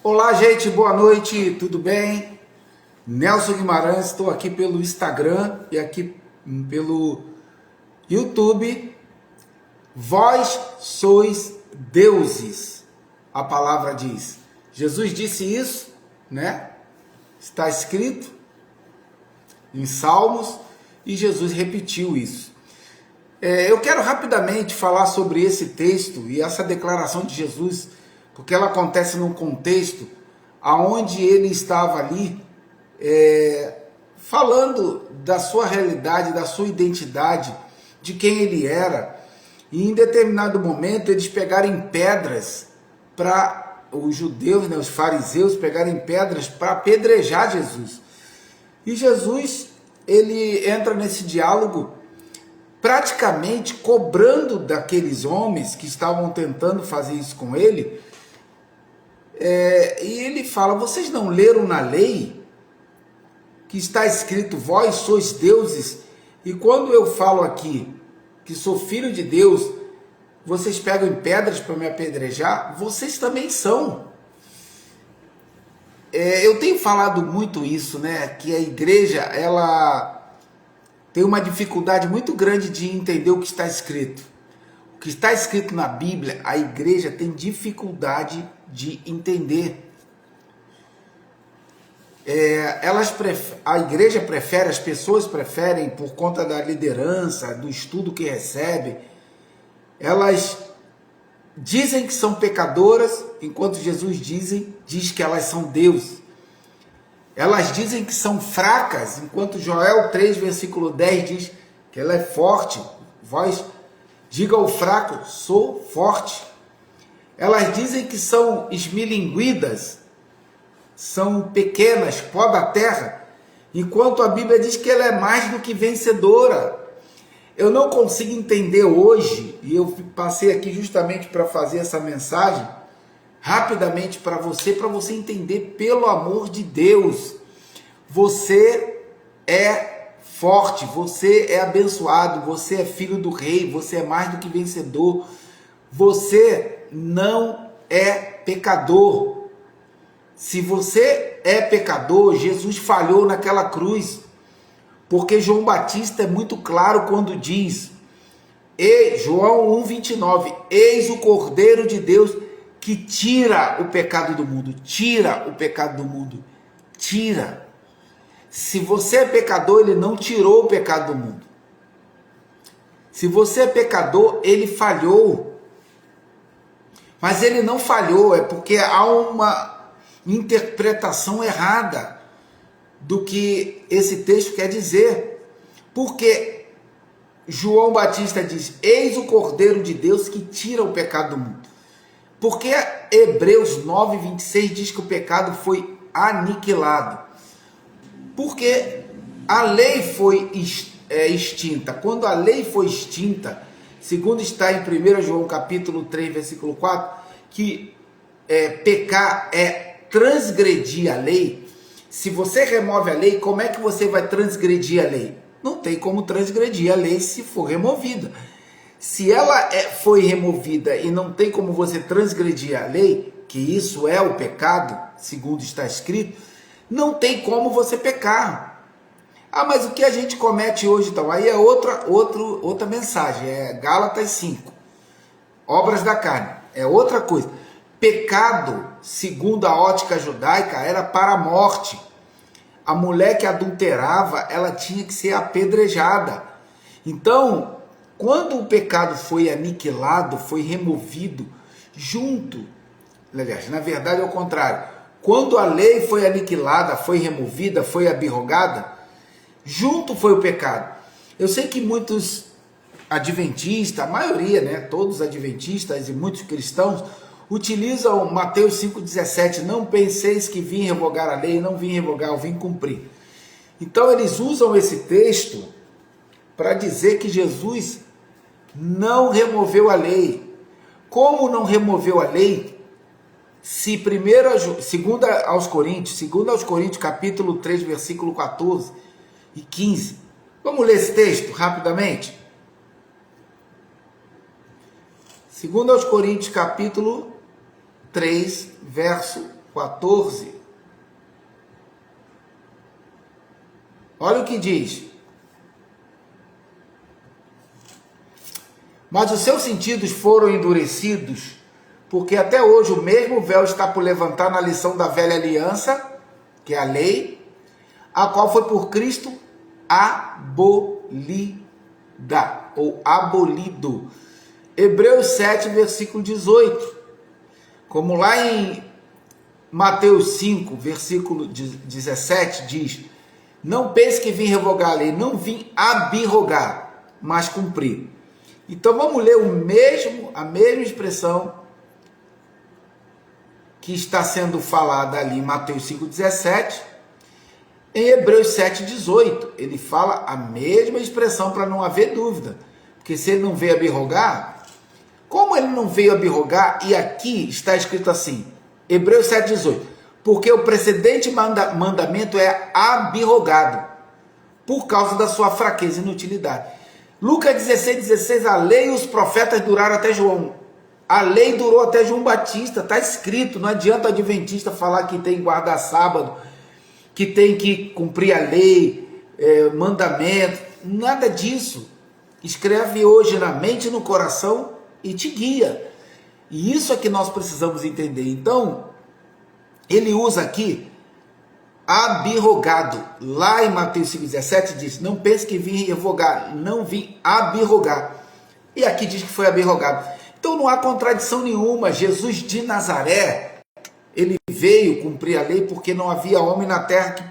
Olá, gente, boa noite, tudo bem? Nelson Guimarães, estou aqui pelo Instagram e aqui pelo YouTube. Vós sois deuses, a palavra diz. Jesus disse isso, né? Está escrito em Salmos e Jesus repetiu isso. Eu quero rapidamente falar sobre esse texto e essa declaração de Jesus, porque ela acontece num contexto aonde ele estava ali falando da sua realidade, da sua identidade, de quem ele era. E em determinado momento eles pegarem pedras para os judeus, né, os fariseus pegarem pedras para apedrejar Jesus. E Jesus, ele entra nesse diálogo praticamente cobrando daqueles homens que estavam tentando fazer isso com ele. E ele fala: vocês não leram na lei que está escrito, vós sois deuses? E quando eu falo aqui que sou filho de Deus, vocês pegam pedras para me apedrejar? Vocês também são. Eu tenho falado muito isso, né? Que a igreja, ela tem uma dificuldade muito grande de entender o que está escrito. O que está escrito na Bíblia, a igreja tem dificuldade de entender. A igreja prefere, as pessoas preferem, por conta da liderança, do estudo que recebem, elas dizem que são pecadoras, enquanto Jesus diz que elas são deuses. Elas dizem que são fracas, enquanto Joel 3, versículo 10 diz que ela é forte. Vós, diga ao fraco, sou forte. Elas dizem que são esmilinguidas, são pequenas, pó da terra, enquanto a Bíblia diz que ela é mais do que vencedora. Eu não consigo entender hoje, e eu passei aqui justamente para fazer essa mensagem, rapidamente para você entender, pelo amor de Deus, você é forte, você é abençoado, você é filho do rei, você é mais do que vencedor, você não é pecador. Se você é pecador, Jesus falhou naquela cruz, porque João Batista é muito claro quando diz, João 1,29, eis o Cordeiro de Deus que tira o pecado do mundo, tira o pecado do mundo, tira. Se você é pecador, ele não tirou o pecado do mundo. Se você é pecador, ele falhou. Mas ele não falhou, é porque há uma interpretação errada do que esse texto quer dizer. Porque João Batista diz, eis o Cordeiro de Deus que tira o pecado do mundo. Porque Hebreus 9, 26 diz que o pecado foi aniquilado. Porque a lei foi extinta. Quando a lei foi extinta, segundo está em 1 João capítulo 3, versículo 4, que pecar é transgredir a lei. Se você remove a lei, como é que você vai transgredir a lei? Não tem como transgredir a lei se for removida. Se ela foi removida e não tem como você transgredir a lei, que isso é o pecado, segundo está escrito, não tem como você pecar. Ah, mas o que a gente comete hoje então? Aí é outra mensagem, é Gálatas 5, obras da carne, é outra coisa. Pecado, segundo a ótica judaica, era para a morte. A mulher que adulterava, ela tinha que ser apedrejada. Então, quando o pecado foi aniquilado, foi removido, junto, aliás, na verdade é o contrário, quando a lei foi aniquilada, foi removida, foi abrogada, junto foi o pecado. Eu sei que muitos adventistas, a maioria, né, todos adventistas e muitos cristãos, utilizam Mateus 5,17, não penseis que vim revogar a lei, não vim revogar, eu vim cumprir. Então eles usam esse texto para dizer que Jesus não removeu a lei. Como não removeu a lei? Se 2 aos Coríntios, capítulo 3, versículo 14 e 15. Vamos ler esse texto rapidamente? 2 aos Coríntios, capítulo 3, verso 14. Olha o que diz. Mas os seus sentidos foram endurecidos, porque até hoje o mesmo véu está por levantar na lição da velha aliança, que é a lei, a qual foi por Cristo abolida, ou abolido. Hebreus 7, versículo 18. Como lá em Mateus 5, versículo 17, diz: não pense que vim revogar a lei, não vim abrogar, mas cumprir. Então vamos ler a mesma expressão que está sendo falada ali em Mateus 5,17, em Hebreus 7,18. Ele fala a mesma expressão para não haver dúvida. Porque se ele não veio abrogar, como ele não veio abrogar, e aqui está escrito assim, Hebreus 7,18, porque o precedente mandamento é abrogado, por causa da sua fraqueza e inutilidade. Lucas 16,16, a lei e os profetas duraram até João. A lei durou até João Batista, está escrito. Não adianta o adventista falar que tem que guardar sábado, que tem que cumprir a lei, mandamento, nada disso. Escreve hoje na mente e no coração e te guia. E isso é que nós precisamos entender. Então, ele usa aqui abrogado. Lá em Mateus 5,17 diz, não pense que vim revogar, não vim abrogar. E aqui diz que foi abrogado. Então não há contradição nenhuma. Jesus de Nazaré, ele veio cumprir a lei porque não havia homem na terra que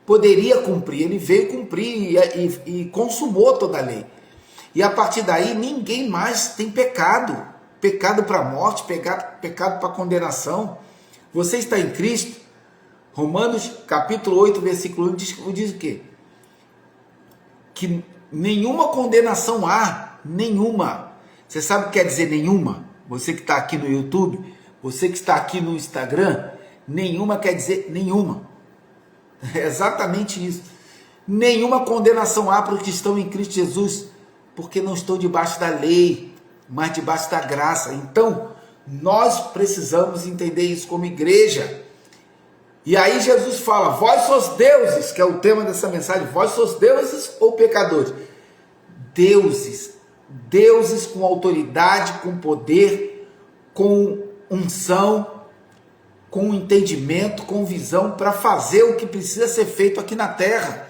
poderia cumprir. Ele veio cumprir e consumou toda a lei. E a partir daí ninguém mais tem pecado. Pecado para a morte, pecado para a condenação. Você está em Cristo. Romanos capítulo 8, versículo 1 diz o quê? Que nenhuma condenação há, nenhuma. Você sabe o que quer dizer nenhuma? Você que está aqui no YouTube, você que está aqui no Instagram, nenhuma quer dizer nenhuma. É exatamente isso. Nenhuma condenação há para os que estão em Cristo Jesus, porque não estão debaixo da lei, mas debaixo da graça. Então, nós precisamos entender isso como igreja. E aí Jesus fala, vós sois deuses, que é o tema dessa mensagem, vós sois deuses ou pecadores? Deuses, deuses com autoridade, com poder, com unção, com entendimento, com visão, para fazer o que precisa ser feito aqui na terra.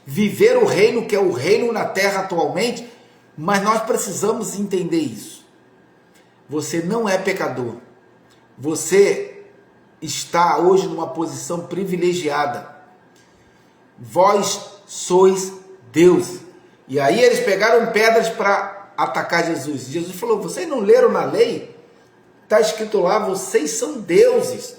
Viver o reino, que é o reino na terra atualmente, mas nós precisamos entender isso. Você não é pecador, você está hoje numa posição privilegiada. Vós sois Deus. E aí eles pegaram pedras para atacar Jesus. Jesus falou, vocês não leram na lei? Está escrito lá, vocês são deuses.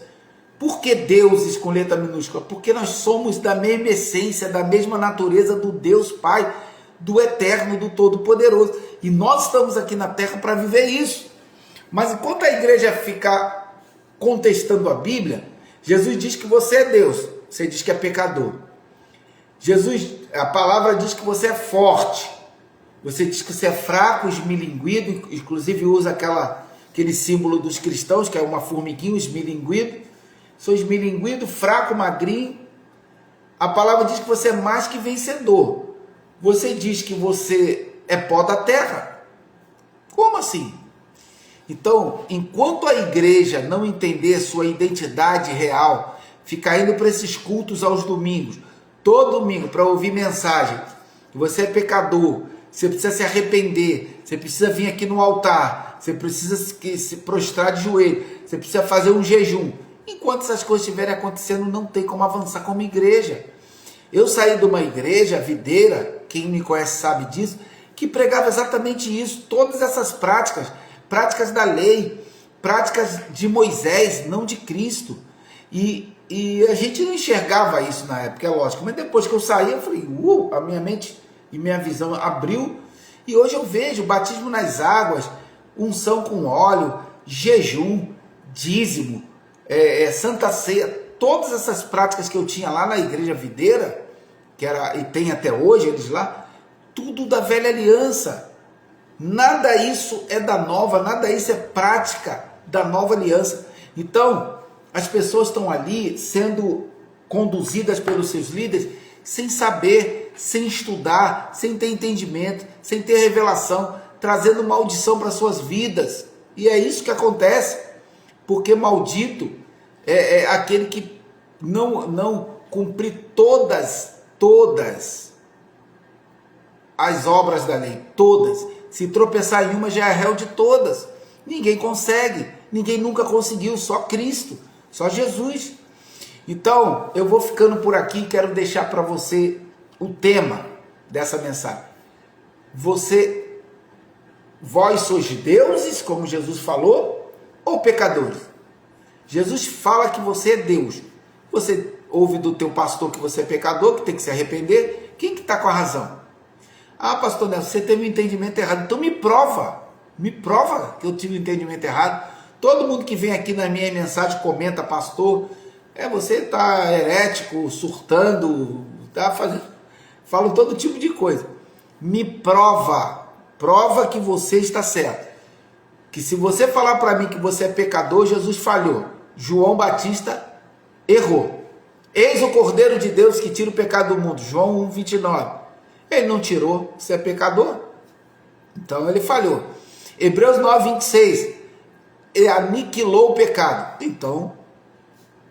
Por que deuses com letra minúscula? Porque nós somos da mesma essência, da mesma natureza do Deus Pai, do Eterno, do Todo-Poderoso. E nós estamos aqui na terra para viver isso. Mas enquanto a igreja fica contestando a Bíblia, Jesus diz que você é Deus, você diz que é pecador. A palavra diz que você é forte, você diz que você é fraco, esmilinguido, inclusive usa aquele símbolo dos cristãos, que é uma formiguinha, esmilinguido. Sou esmilinguido, fraco, magrinho. A palavra diz que você é mais que vencedor. Você diz que você é pó da terra. Como assim? Então, enquanto a igreja não entender sua identidade real, ficar indo para esses cultos aos domingos, todo domingo, para ouvir mensagem, você é pecador, você precisa se arrepender, você precisa vir aqui no altar, você precisa se prostrar de joelho, você precisa fazer um jejum. Enquanto essas coisas estiverem acontecendo, não tem como avançar como igreja. Eu saí de uma igreja videira, quem me conhece sabe disso, que pregava exatamente isso, todas essas práticas da lei, práticas de Moisés, não de Cristo. E a gente não enxergava isso na época, é lógico. Mas depois que eu saí, eu falei, a minha mente e minha visão abriu. E hoje eu vejo batismo nas águas, unção com óleo, jejum, dízimo, Santa Ceia. Todas essas práticas que eu tinha lá na igreja videira, que era e tem até hoje eles lá, tudo da velha aliança. Nada isso é da nova, nada isso é prática da nova aliança. Então, As pessoas estão ali sendo conduzidas pelos seus líderes sem saber, sem estudar, sem ter entendimento, sem ter revelação, trazendo maldição para suas vidas. E é isso que acontece, porque maldito é aquele que não cumprir todas as obras da lei, todas. Se tropeçar em uma, já é réu de todas. Ninguém consegue, ninguém nunca conseguiu, só Cristo, só Jesus. Então, eu vou ficando por aqui, quero deixar para você o tema dessa mensagem. Vós sois deuses, como Jesus falou, ou pecadores? Jesus fala que você é Deus. Você ouve do teu pastor que você é pecador, que tem que se arrepender. Quem que está com a razão? Ah, pastor Nelson, você teve um entendimento errado. Então me prova que eu tive um entendimento errado. Todo mundo que vem aqui na minha mensagem comenta, pastor, você está herético, surtando, tá fazendo, falam todo tipo de coisa. Me prova que você está certo. Que se você falar para mim que você é pecador, Jesus falhou. João Batista errou. Eis o Cordeiro de Deus que tira o pecado do mundo. João 1,29. Ele não tirou, você é pecador. Então ele falhou. Hebreus 9,26. Ele aniquilou o pecado. Então,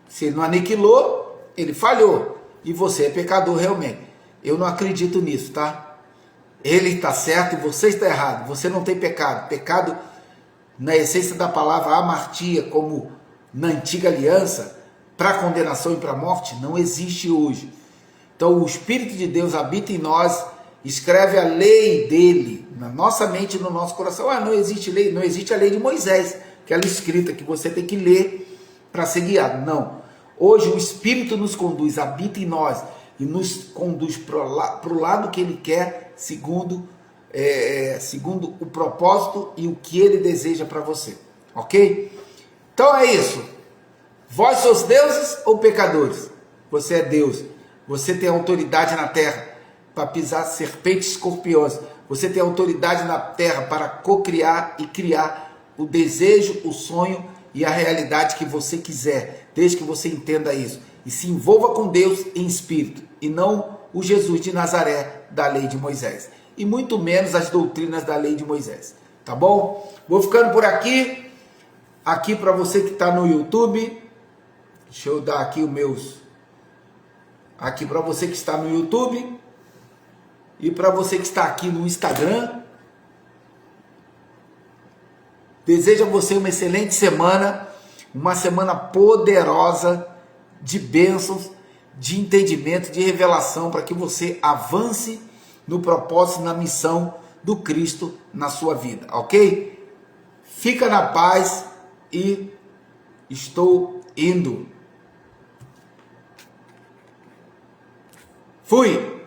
se ele não aniquilou, ele falhou. E você é pecador realmente. Eu não acredito nisso, tá? Ele está certo e você está errado. Você não tem pecado. Pecado, na essência da palavra amartia, como na antiga aliança, para condenação e para morte, não existe hoje. Então o Espírito de Deus habita em nós, escreve a lei dele na nossa mente e no nosso coração. Não existe lei, não existe a lei de Moisés, aquela escrita que você tem que ler para ser guiado. Não. Hoje o Espírito nos conduz, habita em nós e nos conduz para o lado que ele quer, segundo o propósito e o que ele deseja para você. Ok? Então é isso. Vós sois deuses ou pecadores? Você é Deus. Você tem autoridade na terra para pisar serpentes e escorpiões. Você tem autoridade na terra para cocriar e criar o desejo, o sonho e a realidade que você quiser, desde que você entenda isso. E se envolva com Deus em espírito, e não o Jesus de Nazaré da lei de Moisés. E muito menos as doutrinas da lei de Moisés. Tá bom? Vou ficando por aqui. Aqui para você que está no YouTube. Deixa eu dar aqui os meus... Aqui para você que está no YouTube. E para você que está aqui no Instagram. Desejo a você uma excelente semana. Uma semana poderosa de bênçãos, de entendimento, de revelação, para que você avance no propósito, na missão do Cristo na sua vida, ok? Fica na paz e estou indo. Fui!